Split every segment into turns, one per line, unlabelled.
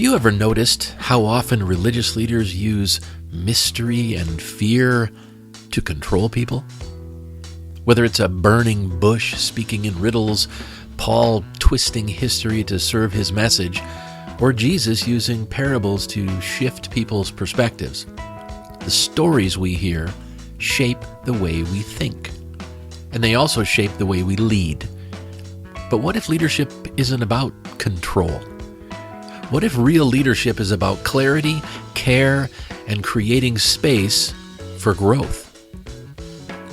you ever noticed how often religious leaders use mystery and fear to control people? Whether it's a burning bush speaking in riddles, Paul twisting history to serve his message, or Jesus using parables to shift people's perspectives, the stories we hear shape the way we think, and they also shape the way we lead. But what if leadership isn't about control? What if real leadership is about clarity, care, and creating space for growth?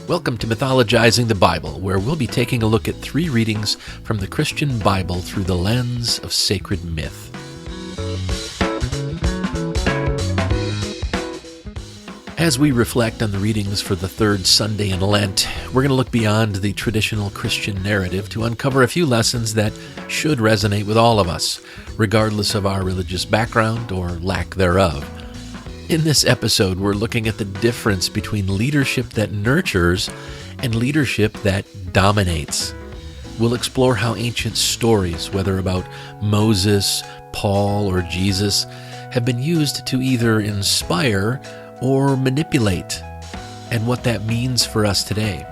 Welcome to Mythologizing the Bible, where we'll be taking a look at 3 readings from the Christian Bible through the lens of sacred myth. As we reflect on the readings for the third Sunday in Lent, we're going to look beyond the traditional Christian narrative to uncover a few lessons that should resonate with all of us, regardless of our religious background or lack thereof. In this episode, we're looking at the difference between leadership that nurtures and leadership that dominates. We'll explore how ancient stories, whether about Moses, Paul, or Jesus, have been used to either inspire or manipulate, and what that means for us today.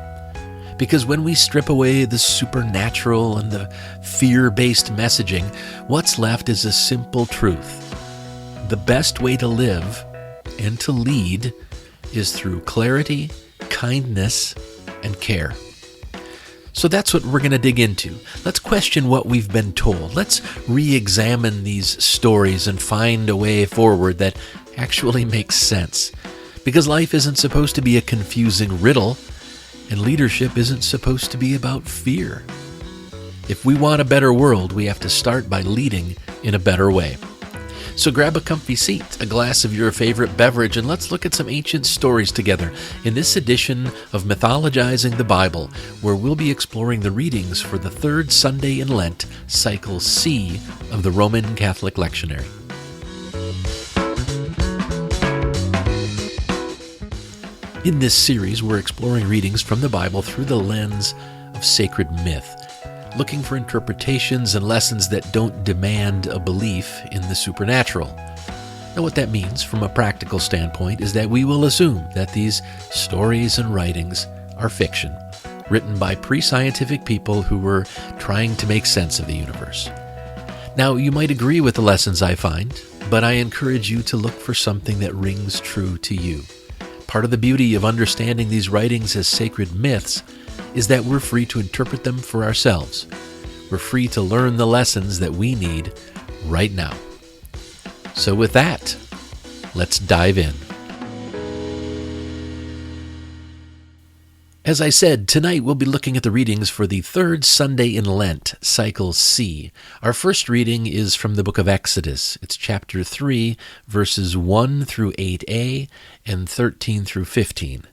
Because when we strip away the supernatural and the fear-based messaging, what's left is a simple truth. The best way to live and to lead is through clarity, kindness, and care. So that's what we're going to dig into. Let's question what we've been told. Let's re-examine these stories and find a way forward that actually makes sense. Because life isn't supposed to be a confusing riddle, and leadership isn't supposed to be about fear. If we want a better world, we have to start by leading in a better way. So grab a comfy seat, a glass of your favorite beverage, and let's look at some ancient stories together in this edition of Mythologizing the Bible, where we'll be exploring the readings for the third Sunday in Lent, Cycle C of the Roman Catholic Lectionary. In this series, we're exploring readings from the Bible through the lens of sacred myth, looking for interpretations and lessons that don't demand a belief in the supernatural. Now, what that means from a practical standpoint is that we will assume that these stories and writings are fiction, written by pre-scientific people who were trying to make sense of the universe. Now, you might agree with the lessons I find, but I encourage you to look for something that rings true to you. Part of the beauty of understanding these writings as sacred myths is that we're free to interpret them for ourselves. We're free to learn the lessons that we need right now. So with that, let's dive in. As I said, tonight we'll be looking at the readings for the third Sunday in Lent, Cycle C. Our first reading is from the book of Exodus. It's chapter 3, verses 1 through 8a and 13 through 15.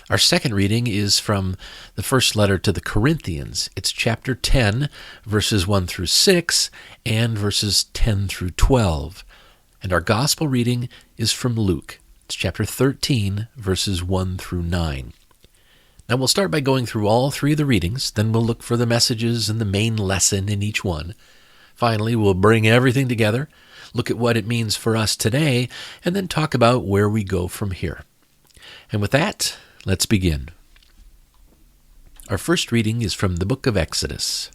Our second reading is from the first letter to the Corinthians. It's chapter 10, verses 1 through 6 and verses 10 through 12. And our gospel reading is from Luke. It's chapter 13, verses 1 through 9. Now we'll start by going through all 3 of the readings, then we'll look for the messages and the main lesson in each one. Finally, we'll bring everything together, look at what it means for us today, and then talk about where we go from here. And with that, let's begin. Our first reading is from the book of Exodus.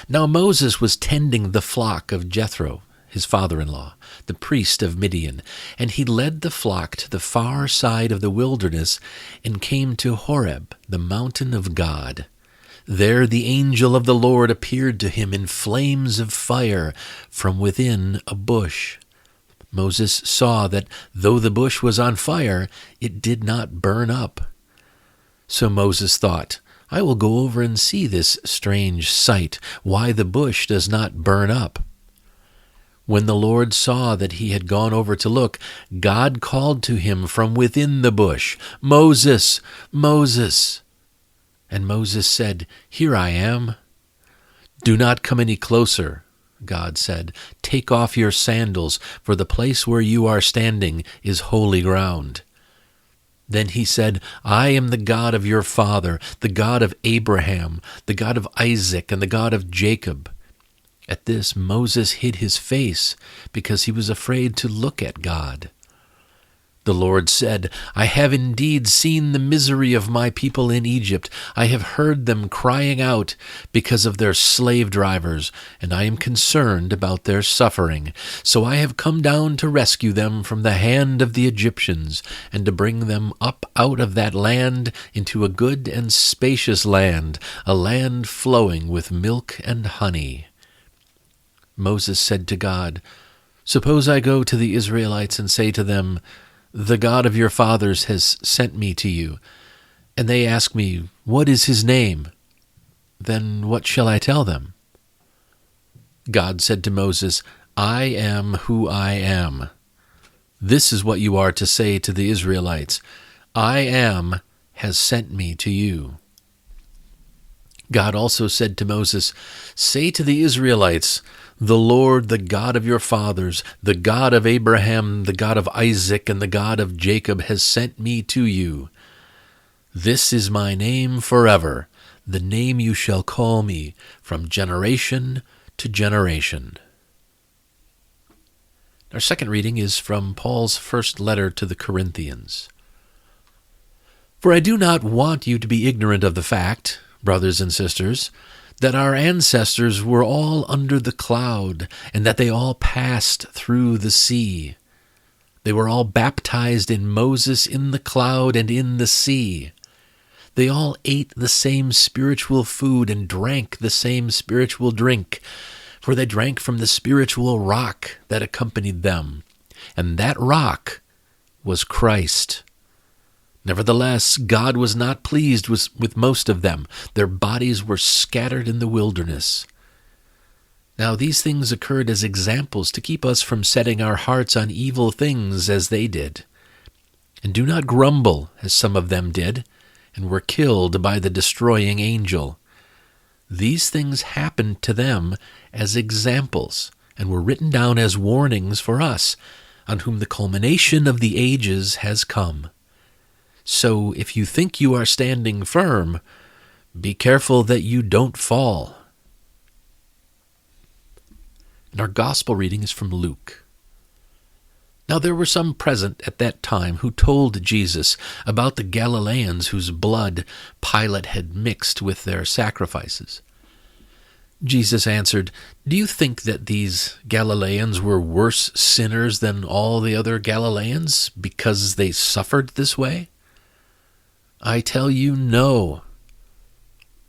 Now Moses was tending the flock of Jethro, his father-in-law, the priest of Midian, and he led the flock to the far side of the wilderness and came to Horeb, the mountain of God. There the angel of the Lord appeared to him in flames of fire from within a bush. Moses saw that though the bush was on fire, it did not burn up. So Moses thought, I will go over and see this strange sight, why the bush does not burn up. When the Lord saw that he had gone over to look, God called to him from within the bush, Moses, Moses. And Moses said, Here I am. Do not come any closer, God said. Take off your sandals, for the place where you are standing is holy ground. Then he said, I am the God of your father, the God of Abraham, the God of Isaac, and the God of Jacob. At this, Moses hid his face because he was afraid to look at God. The Lord said, I have indeed seen the misery of my people in Egypt. I have heard them crying out because of their slave drivers, and I am concerned about their suffering. So I have come down to rescue them from the hand of the Egyptians, and to bring them up out of that land into a good and spacious land, a land flowing with milk and honey. Moses said to God, Suppose I go to the Israelites and say to them, The God of your fathers has sent me to you, and they ask me, What is his name? Then what shall I tell them? God said to Moses, I am who I am. This is what you are to say to the Israelites, I am has sent me to you. God also said to Moses, Say to the Israelites, The Lord, the God of your fathers, the God of Abraham, the God of Isaac, and the God of Jacob has sent me to you. This is my name forever, the name you shall call me from generation to generation. Our second reading is from Paul's first letter to the Corinthians. For I do not want you to be ignorant of the fact, brothers and sisters, that our ancestors were all under the cloud, and that they all passed through the sea. They were all baptized in Moses in the cloud and in the sea. They all ate the same spiritual food and drank the same spiritual drink, for they drank from the spiritual rock that accompanied them, and that rock was Christ. Nevertheless, God was not pleased with most of them. Their bodies were scattered in the wilderness. Now these things occurred as examples to keep us from setting our hearts on evil things as they did. And do not grumble, as some of them did, and were killed by the destroying angel. These things happened to them as examples, and were written down as warnings for us, on whom the culmination of the ages has come. So if you think you are standing firm, be careful that you don't fall. And our gospel reading is from Luke. Now there were some present at that time who told Jesus about the Galileans whose blood Pilate had mixed with their sacrifices. Jesus answered, Do you think that these Galileans were worse sinners than all the other Galileans because they suffered this way? I tell you, no.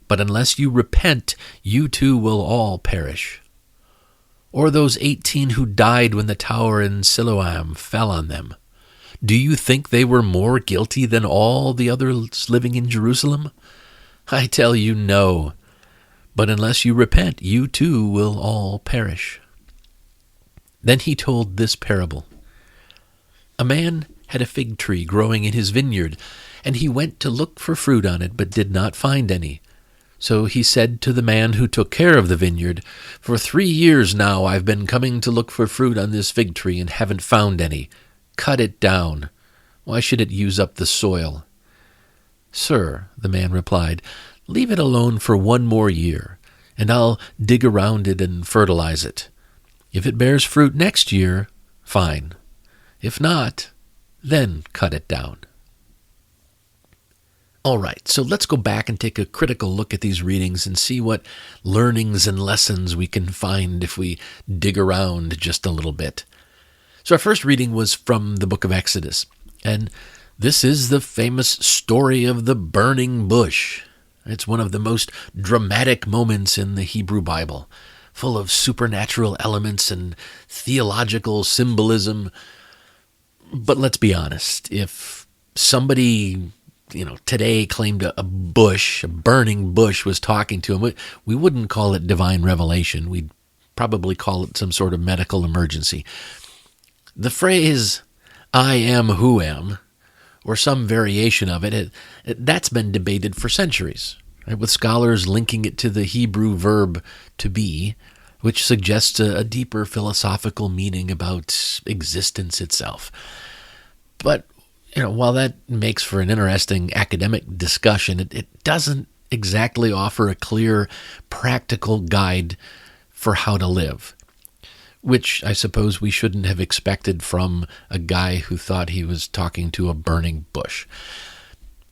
But unless you repent, you too will all perish. Or those 18 who died when the tower in Siloam fell on them. Do you think they were more guilty than all the others living in Jerusalem? I tell you, no. But unless you repent, you too will all perish. Then he told this parable. A man had a fig tree growing in his vineyard, and he went to look for fruit on it, but did not find any. So he said to the man who took care of the vineyard, For 3 years now I've been coming to look for fruit on this fig tree and haven't found any. Cut it down. Why should it use up the soil? Sir, the man replied, leave it alone for 1 more year, and I'll dig around it and fertilize it. If it bears fruit next year, fine. If not, then cut it down. All right, so let's go back and take a critical look at these readings and see what learnings and lessons we can find if we dig around just a little bit. So our first reading was from the book of Exodus, and this is the famous story of the burning bush. It's one of the most dramatic moments in the Hebrew Bible, full of supernatural elements and theological symbolism. But let's be honest, if somebody today claimed a burning bush was talking to him, we wouldn't call it divine revelation. We'd probably call it some sort of medical emergency. The phrase, I am who am, or some variation of it, that's been debated for centuries, right? With scholars linking it to the Hebrew verb to be, which suggests a deeper philosophical meaning about existence itself. But while that makes for an interesting academic discussion, it doesn't exactly offer a clear, practical guide for how to live, which I suppose we shouldn't have expected from a guy who thought he was talking to a burning bush.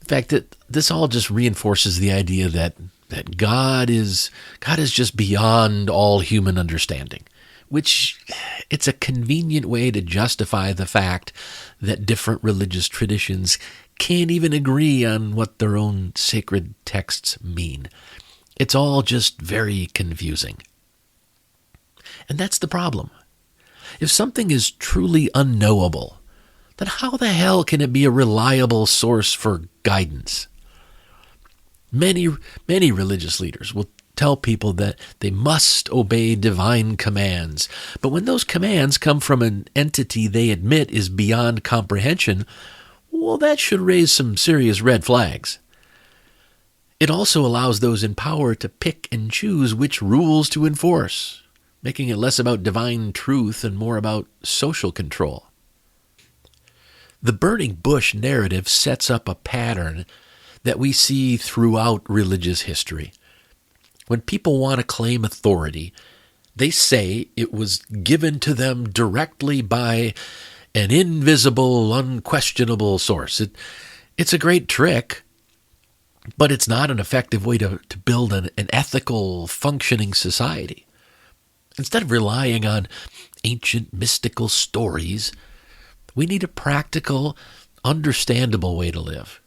In fact, this all just reinforces the idea that God is just beyond all human understanding, which it's a convenient way to justify the fact that different religious traditions can't even agree on what their own sacred texts mean. It's all just very confusing. And that's the problem. If something is truly unknowable, then how the hell can it be a reliable source for guidance? Many religious leaders will tell people that they must obey divine commands, but when those commands come from an entity they admit is beyond comprehension, well, that should raise some serious red flags. It also allows those in power to pick and choose which rules to enforce, making it less about divine truth and more about social control. The burning bush narrative sets up a pattern that we see throughout religious history. When people want to claim authority, they say it was given to them directly by an invisible, unquestionable source. It's a great trick, but it's not an effective way to build an ethical, functioning society. Instead of relying on ancient mystical stories, we need a practical, understandable way to live.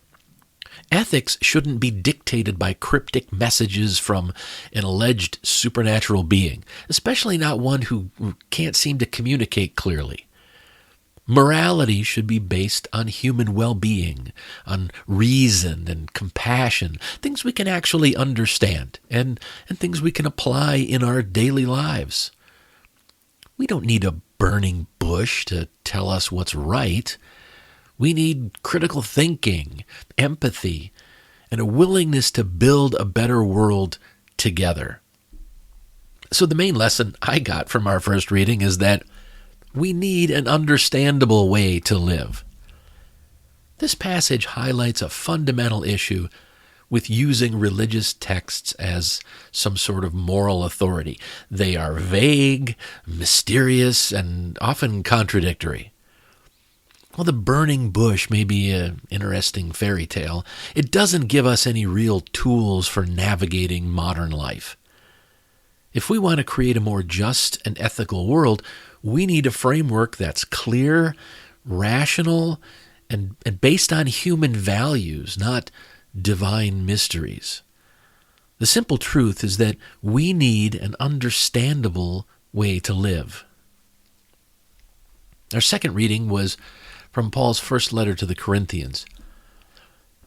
Ethics shouldn't be dictated by cryptic messages from an alleged supernatural being, especially not one who can't seem to communicate clearly. Morality should be based on human well-being, on reason and compassion, things we can actually understand, and things we can apply in our daily lives. We don't need a burning bush to tell us what's right. We need critical thinking, empathy, and a willingness to build a better world together. So the main lesson I got from our first reading is that we need an understandable way to live. This passage highlights a fundamental issue with using religious texts as some sort of moral authority. They are vague, mysterious, and often contradictory. While the burning bush may be an interesting fairy tale, it doesn't give us any real tools for navigating modern life. If we want to create a more just and ethical world, we need a framework that's clear, rational, and based on human values, not divine mysteries. The simple truth is that we need an understandable way to live. Our second reading was from Paul's first letter to the Corinthians.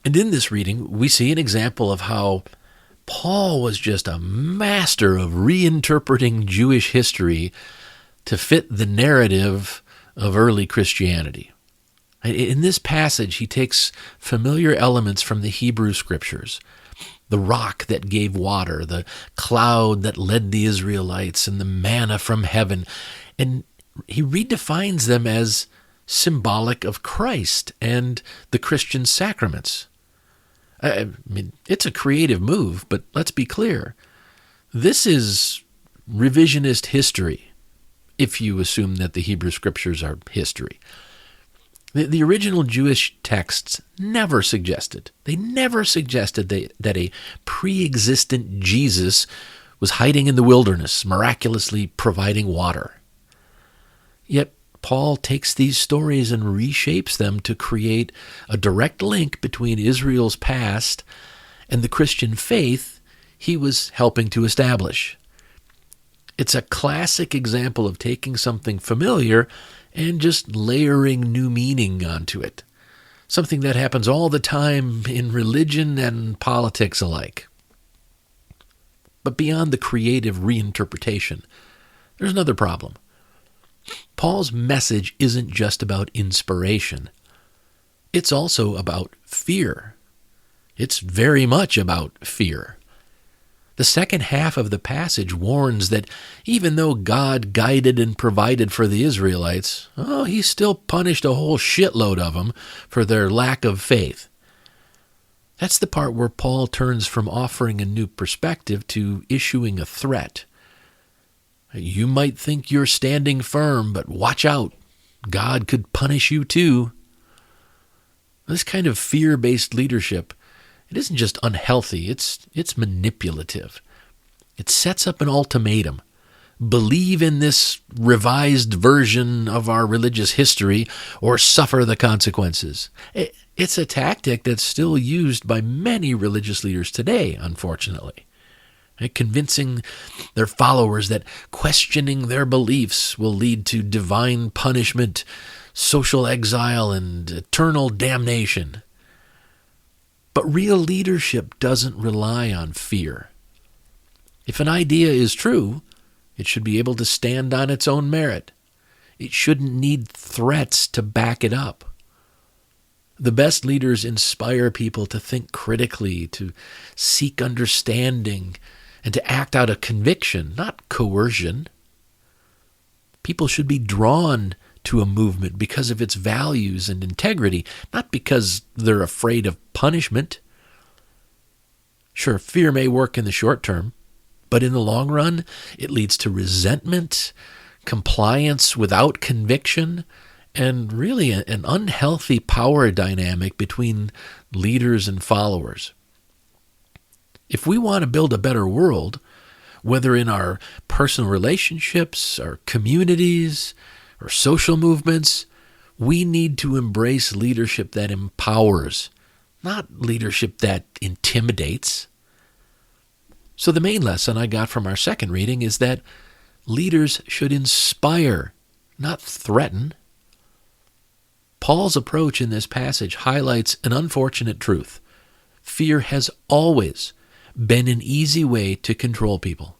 And in this reading, we see an example of how Paul was just a master of reinterpreting Jewish history to fit the narrative of early Christianity. In this passage, he takes familiar elements from the Hebrew Scriptures, the rock that gave water, the cloud that led the Israelites, and the manna from heaven, and he redefines them as symbolic of Christ and the Christian sacraments. I mean, it's a creative move, but let's be clear. This is revisionist history, if you assume that the Hebrew Scriptures are history. The original Jewish texts never suggested that a pre-existent Jesus was hiding in the wilderness, miraculously providing water. Yet Paul takes these stories and reshapes them to create a direct link between Israel's past and the Christian faith he was helping to establish. It's a classic example of taking something familiar and just layering new meaning onto it, something that happens all the time in religion and politics alike. But beyond the creative reinterpretation, there's another problem. Paul's message isn't just about inspiration. It's also about fear. It's very much about fear. The second half of the passage warns that even though God guided and provided for the Israelites, he still punished a whole shitload of them for their lack of faith. That's the part where Paul turns from offering a new perspective to issuing a threat. You might think you're standing firm, but watch out. God could punish you too. This kind of fear-based leadership, it isn't just unhealthy, it's manipulative. It sets up an ultimatum. Believe in this revised version of our religious history or suffer the consequences. It's a tactic that's still used by many religious leaders today, unfortunately. Convincing their followers that questioning their beliefs will lead to divine punishment, social exile, and eternal damnation. But real leadership doesn't rely on fear. If an idea is true, it should be able to stand on its own merit. It shouldn't need threats to back it up. The best leaders inspire people to think critically, to seek understanding, and to act out of conviction, not coercion. People should be drawn to a movement because of its values and integrity, not because they're afraid of punishment. Sure, fear may work in the short term, but in the long run, it leads to resentment, compliance without conviction, and really an unhealthy power dynamic between leaders and followers. If we want to build a better world, whether in our personal relationships, our communities, or social movements, we need to embrace leadership that empowers, not leadership that intimidates. So the main lesson I got from our second reading is that leaders should inspire, not threaten. Paul's approach in this passage highlights an unfortunate truth. Fear has always been an easy way to control people.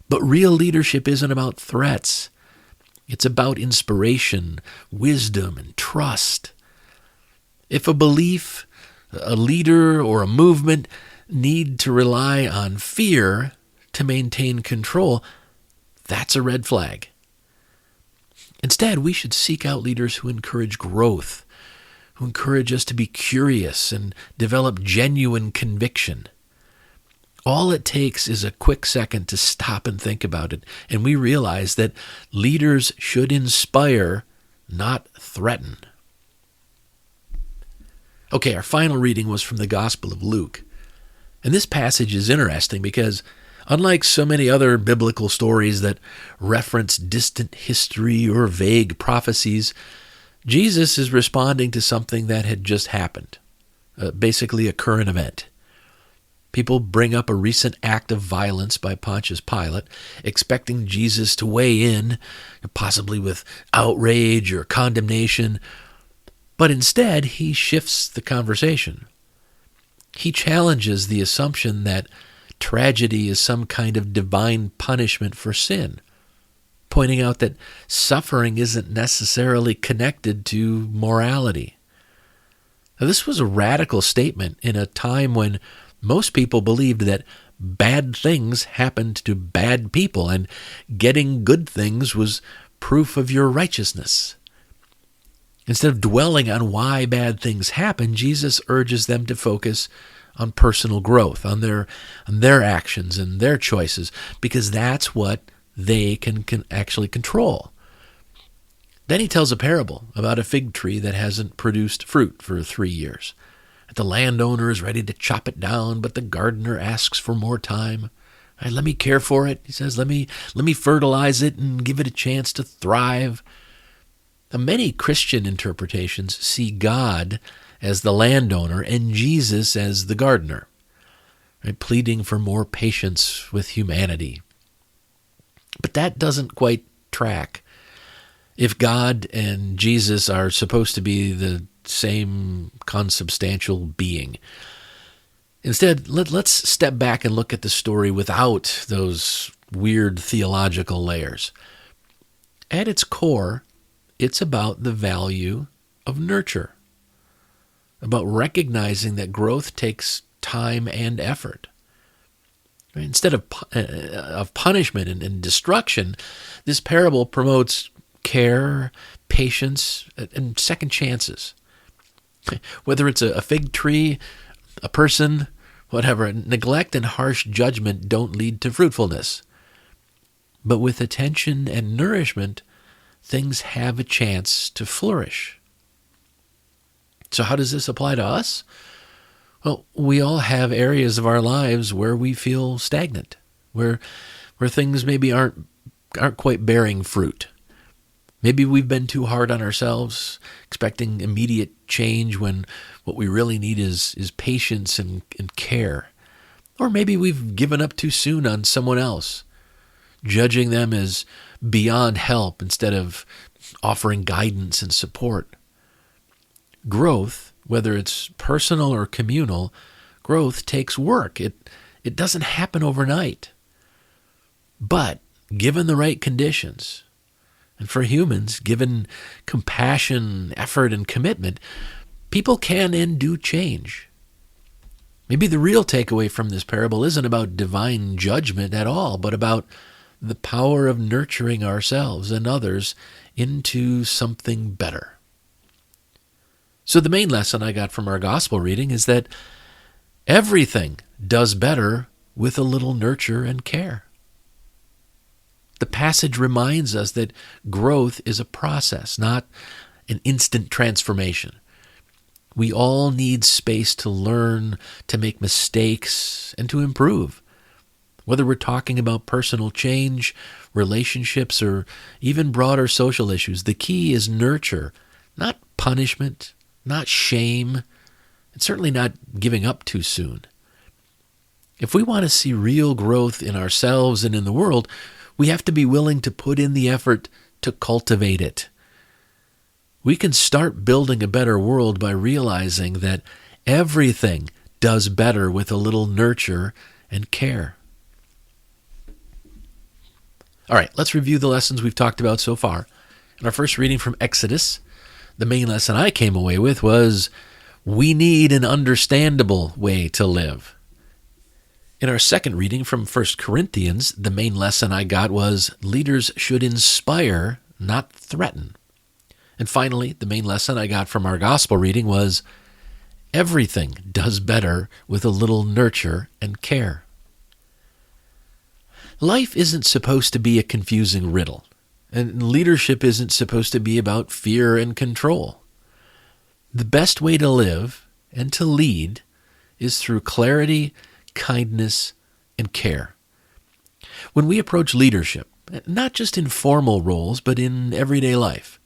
But real leadership isn't about threats. It's about inspiration, wisdom, and trust. If a belief, a leader, or a movement need to rely on fear to maintain control, that's a red flag. Instead, we should seek out leaders who encourage growth, who encourage us to be curious and develop genuine conviction. All it takes is a quick second to stop and think about it, and we realize that leaders should inspire, not threaten. Okay, our final reading was from the Gospel of Luke. And this passage is interesting because, unlike so many other biblical stories that reference distant history or vague prophecies, Jesus is responding to something that had just happened, basically a current event. People bring up a recent act of violence by Pontius Pilate, expecting Jesus to weigh in, possibly with outrage or condemnation, but instead he shifts the conversation. He challenges the assumption that tragedy is some kind of divine punishment for sin, pointing out that suffering isn't necessarily connected to morality. Now, this was a radical statement in a time when most people believed that bad things happened to bad people and getting good things was proof of your righteousness. Instead of dwelling on why bad things happen, Jesus urges them to focus on personal growth, on their actions and their choices, because that's what they can actually control. Then he tells a parable about a fig tree that hasn't produced fruit for 3 years. The landowner is ready to chop it down, but the gardener asks for more time. Let me care for it, he says. Let me fertilize it and give it a chance to thrive. Now, many Christian interpretations see God as the landowner and Jesus as the gardener, right, pleading for more patience with humanity. But that doesn't quite track. If God and Jesus are supposed to be the same consubstantial being. Instead, let's step back and look at the story without those weird theological layers. At its core, it's about the value of nurture, about recognizing that growth takes time and effort. Instead of punishment and destruction, this parable promotes care, patience, and second chances. Whether it's a fig tree, a person, whatever, neglect and harsh judgment don't lead to fruitfulness. But with attention and nourishment, things have a chance to flourish. So how does this apply to us? Well, we all have areas of our lives where we feel stagnant, where things maybe aren't quite bearing fruit. Maybe we've been too hard on ourselves, expecting immediate change when what we really need is patience and care. Or maybe we've given up too soon on someone else, judging them as beyond help instead of offering guidance and support. Growth, whether it's personal or communal, growth takes work. It doesn't happen overnight. But given the right conditions, and for humans, given compassion, effort, and commitment, people can and do change. Maybe the real takeaway from this parable isn't about divine judgment at all, but about the power of nurturing ourselves and others into something better. So the main lesson I got from our gospel reading is that everything does better with a little nurture and care. The passage reminds us that growth is a process, not an instant transformation. We all need space to learn, to make mistakes, and to improve. Whether we're talking about personal change, relationships, or even broader social issues, the key is nurture, not punishment, not shame, and certainly not giving up too soon. If we want to see real growth in ourselves and in the world, we have to be willing to put in the effort to cultivate it. We can start building a better world by realizing that everything does better with a little nurture and care. All right, let's review the lessons we've talked about so far. In our first reading from Exodus, the main lesson I came away with was we need an understandable way to live. In our second reading from 1 Corinthians, the main lesson I got was leaders should inspire, not threaten. And finally, the main lesson I got from our gospel reading was everything does better with a little nurture and care. Life isn't supposed to be a confusing riddle, and leadership isn't supposed to be about fear and control. The best way to live and to lead is through clarity, kindness, and care. When we approach leadership, not just in formal roles, but in everyday life,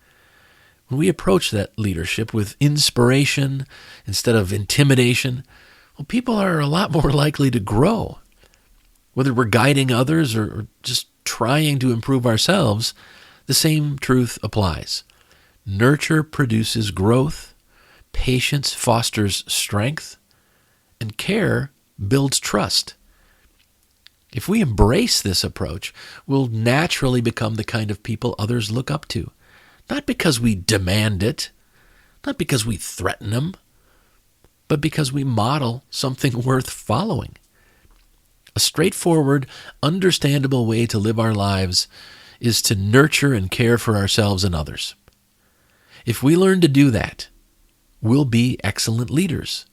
when we approach that leadership with inspiration instead of intimidation, well, people are a lot more likely to grow. Whether we're guiding others or just trying to improve ourselves, the same truth applies. Nurture produces growth, patience fosters strength, and care builds trust. If we embrace this approach, we'll naturally become the kind of people others look up to. Not because we demand it, not because we threaten them, but because we model something worth following. A straightforward, understandable way to live our lives is to nurture and care for ourselves and others. If we learn to do that, we'll be excellent leaders,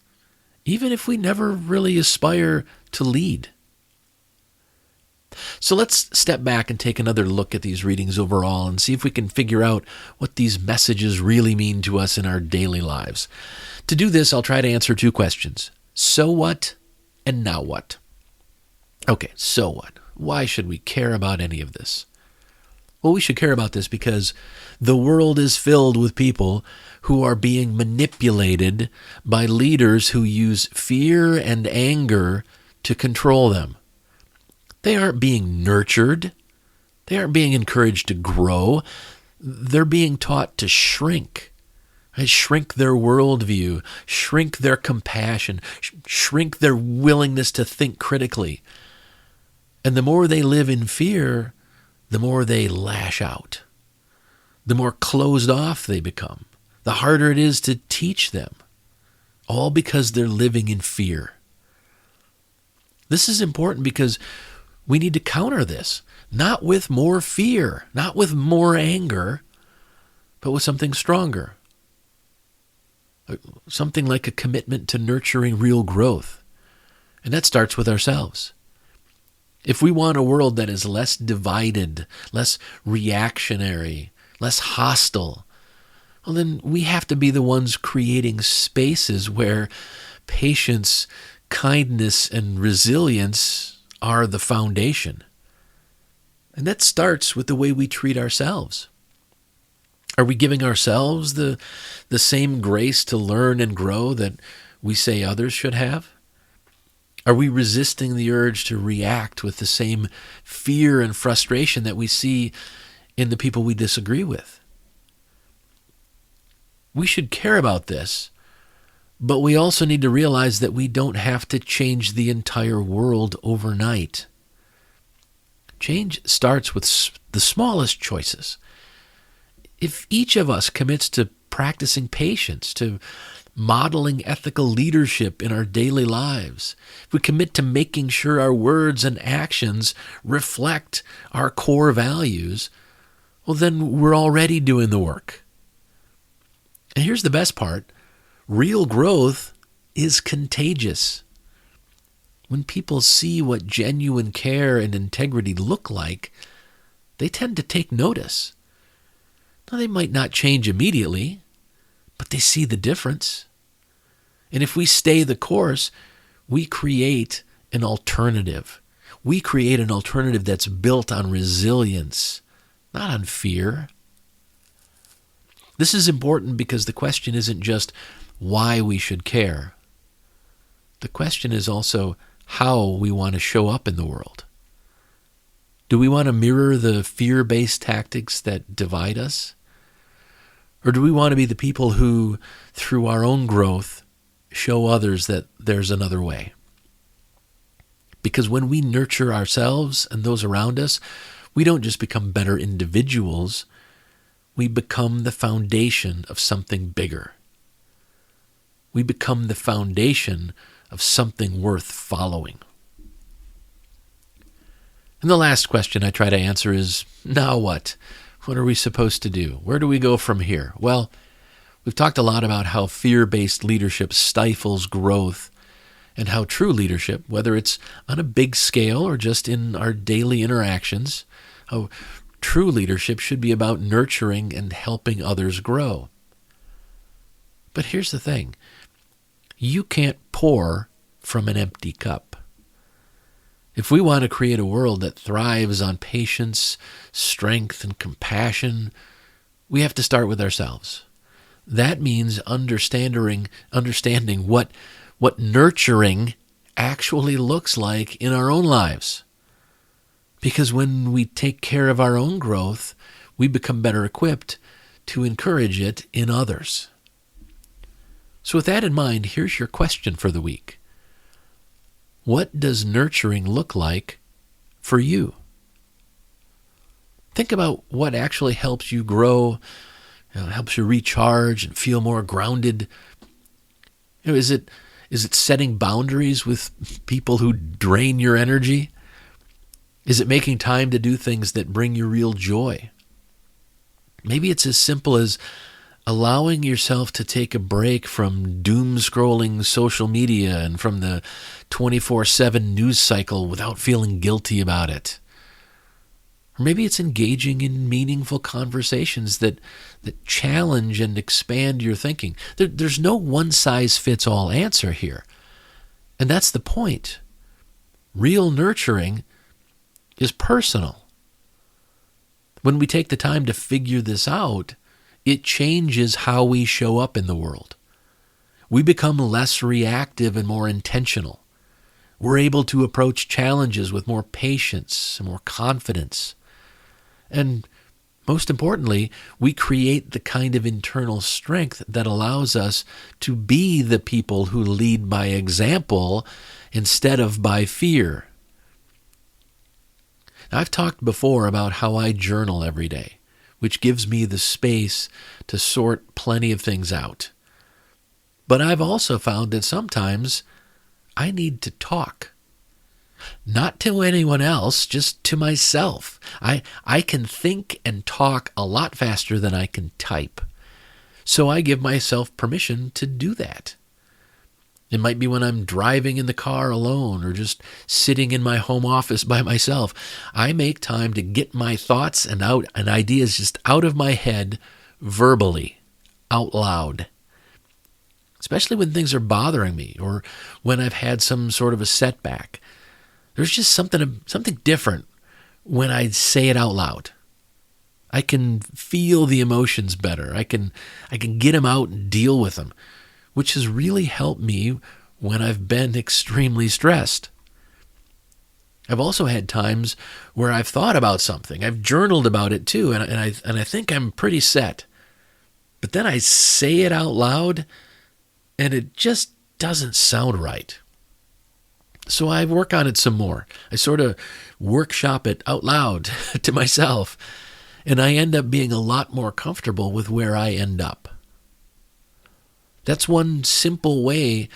even if we never really aspire to lead. So let's step back and take another look at these readings overall and see if we can figure out what these messages really mean to us in our daily lives. To do this, I'll try to answer two questions. So what and now what? Okay, so what? Why should we care about any of this? Well, we should care about this because the world is filled with people who are being manipulated by leaders who use fear and anger to control them. They aren't being nurtured. They aren't being encouraged to grow. They're being taught to shrink. Shrink their worldview, shrink their compassion, shrink their willingness to think critically. And the more they live in fear, the more they lash out. The more closed off they become, the harder it is to teach them, all because they're living in fear. This is important because we need to counter this, not with more fear, not with more anger, but with something stronger. Something like a commitment to nurturing real growth. And that starts with ourselves. If we want a world that is less divided, less reactionary, less hostile, well, then we have to be the ones creating spaces where patience, kindness, and resilience are the foundation. And that starts with the way we treat ourselves. Are we giving ourselves the same grace to learn and grow that we say others should have? Are we resisting the urge to react with the same fear and frustration that we see in the people we disagree with? We should care about this, but we also need to realize that we don't have to change the entire world overnight. Change starts with the smallest choices. If each of us commits to practicing patience, to modeling ethical leadership in our daily lives, if we commit to making sure our words and actions reflect our core values, well, then we're already doing the work. And here's the best part. Real growth is contagious. When people see what genuine care and integrity look like, they tend to take notice. Now, they might not change immediately, but they see the difference. And if we stay the course, we create an alternative. We create an alternative that's built on resilience, not on fear. This is important because the question isn't just why we should care. The question is also how we want to show up in the world. Do we want to mirror the fear-based tactics that divide us? Or do we want to be the people who, through our own growth, show others that there's another way? Because when we nurture ourselves and those around us, we don't just become better individuals, we become the foundation of something bigger. We become the foundation of something worth following. And the last question I try to answer is, now what? What are we supposed to do? Where do we go from here? Well, we've talked a lot about how fear-based leadership stifles growth and how true leadership, whether it's on a big scale or just in our daily interactions, how true leadership should be about nurturing and helping others grow. But here's the thing. You can't pour from an empty cup. If we want to create a world that thrives on patience, strength, and compassion, we have to start with ourselves. That means understanding what nurturing actually looks like in our own lives. Because when we take care of our own growth, we become better equipped to encourage it in others. So with that in mind, here's your question for the week. What does nurturing look like for you? Think about what actually helps you grow, helps you recharge and feel more grounded. Is it setting boundaries with people who drain your energy? Is it making time to do things that bring you real joy? Maybe it's as simple as allowing yourself to take a break from doom-scrolling social media and from the 24/7 news cycle without feeling guilty about it. Or maybe it's engaging in meaningful conversations that challenge and expand your thinking. There's no one-size-fits-all answer here. And that's the point. Real nurturing is personal. When we take the time to figure this out, it changes how we show up in the world. We become less reactive and more intentional. We're able to approach challenges with more patience and more confidence. And most importantly, we create the kind of internal strength that allows us to be the people who lead by example instead of by fear. Now, I've talked before about how I journal every day, which gives me the space to sort plenty of things out. But I've also found that sometimes I need to talk. Not to anyone else, just to myself. I can think and talk a lot faster than I can type. So I give myself permission to do that. It might be when I'm driving in the car alone or just sitting in my home office by myself. I make time to get my thoughts and ideas just out of my head verbally, out loud. Especially when things are bothering me or when I've had some sort of a setback. There's just something different when I say it out loud. I can feel the emotions better. I can get them out and deal with them, which has really helped me when I've been extremely stressed. I've also had times where I've thought about something. I've journaled about it too, and I think I'm pretty set. But then I say it out loud, and it just doesn't sound right. So I work on it some more. I sort of workshop it out loud to myself, and I end up being a lot more comfortable with where I end up. That's one simple way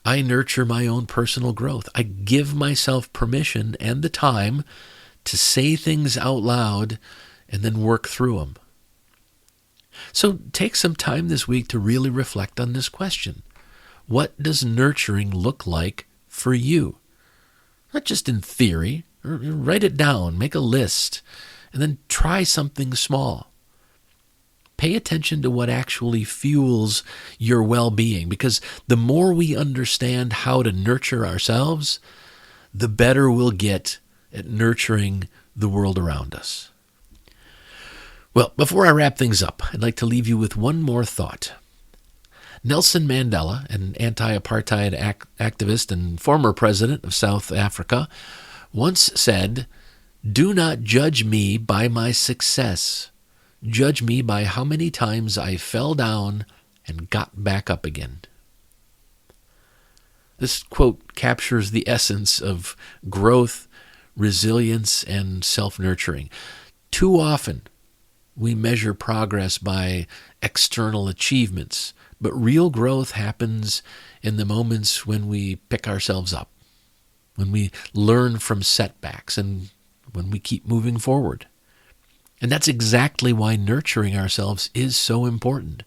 I nurture my own personal growth. I give myself permission and the time to say things out loud and then work through them. So take some time this week to really reflect on this question. What does nurturing look like for you? Not just in theory. Write it down, make a list, and then try something small. Pay attention to what actually fuels your well-being, because the more we understand how to nurture ourselves, the better we'll get at nurturing the world around us. Well, before I wrap things up, I'd like to leave you with one more thought. Nelson Mandela, an anti-apartheid activist and former president of South Africa, once said, "Do not judge me by my success. Judge me by how many times I fell down and got back up again." This quote captures the essence of growth, resilience, and self-nurturing. Too often, we measure progress by external achievements, but real growth happens in the moments when we pick ourselves up, when we learn from setbacks, and when we keep moving forward. And that's exactly why nurturing ourselves is so important.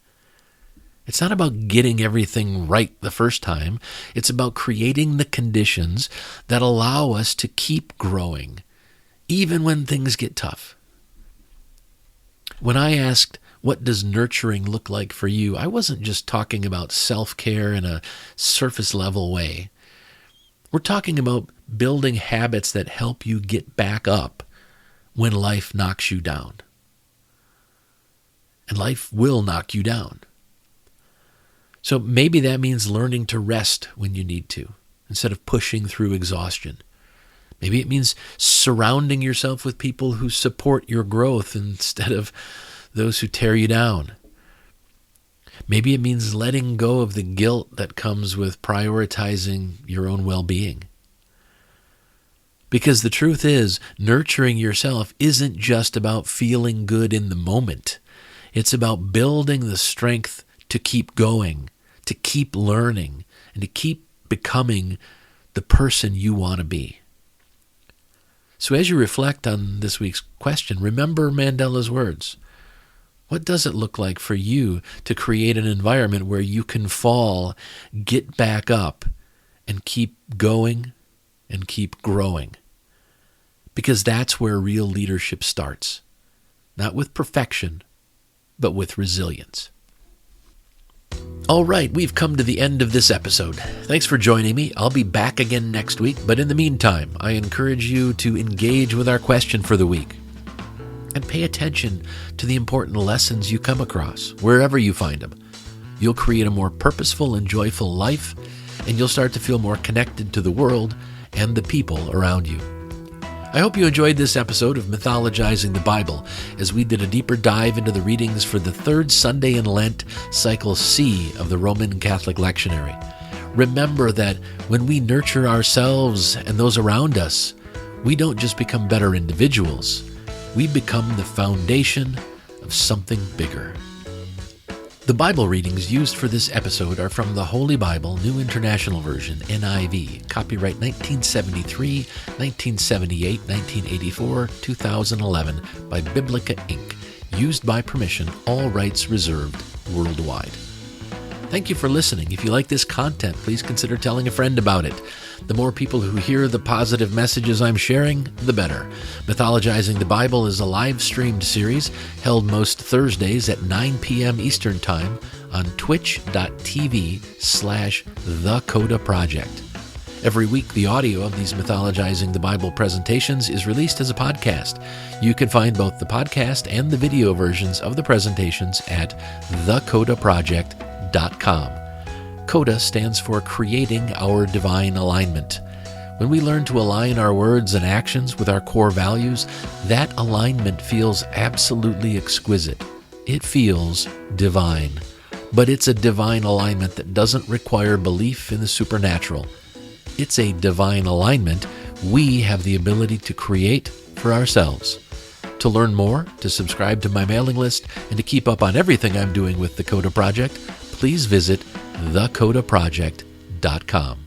It's not about getting everything right the first time. It's about creating the conditions that allow us to keep growing, even when things get tough. When I asked, what does nurturing look like for you? I wasn't just talking about self-care in a surface-level way. We're talking about building habits that help you get back up when life knocks you down. And life will knock you down. So maybe that means learning to rest when you need to, instead of pushing through exhaustion. Maybe it means surrounding yourself with people who support your growth instead of those who tear you down. Maybe it means letting go of the guilt that comes with prioritizing your own well-being. Because the truth is, nurturing yourself isn't just about feeling good in the moment. It's about building the strength to keep going, to keep learning, and to keep becoming the person you want to be. So as you reflect on this week's question, remember Mandela's words. What does it look like for you to create an environment where you can fall, get back up, and keep going and keep growing? Because that's where real leadership starts. Not with perfection, but with resilience. All right, we've come to the end of this episode. Thanks for joining me. I'll be back again next week, but in the meantime, I encourage you to engage with our question for the week. And pay attention to the important lessons you come across, wherever you find them. You'll create a more purposeful and joyful life, and you'll start to feel more connected to the world and the people around you. I hope you enjoyed this episode of Mythologizing the Bible, as we did a deeper dive into the readings for the third Sunday in Lent, Cycle C of the Roman Catholic Lectionary. Remember that when we nurture ourselves and those around us, we don't just become better individuals. We become the foundation of something bigger. The Bible readings used for this episode are from the Holy Bible, New International Version, NIV, copyright 1973, 1978, 1984, 2011, by Biblica Inc., used by permission, all rights reserved, worldwide. Thank you for listening. If you like this content, please consider telling a friend about it. The more people who hear the positive messages I'm sharing, the better. Mythologizing the Bible is a live-streamed series held most Thursdays at 9 p.m. Eastern Time on twitch.tv/thecodaproject. Every week, the audio of these Mythologizing the Bible presentations is released as a podcast. You can find both the podcast and the video versions of the presentations at thecodaproject.com. CODA stands for Creating Our Divine Alignment. When we learn to align our words and actions with our core values, that alignment feels absolutely exquisite. It feels divine. But it's a divine alignment that doesn't require belief in the supernatural. It's a divine alignment we have the ability to create for ourselves. To learn more, to subscribe to my mailing list, and to keep up on everything I'm doing with the CODA Project, please visit thecodaproject.com.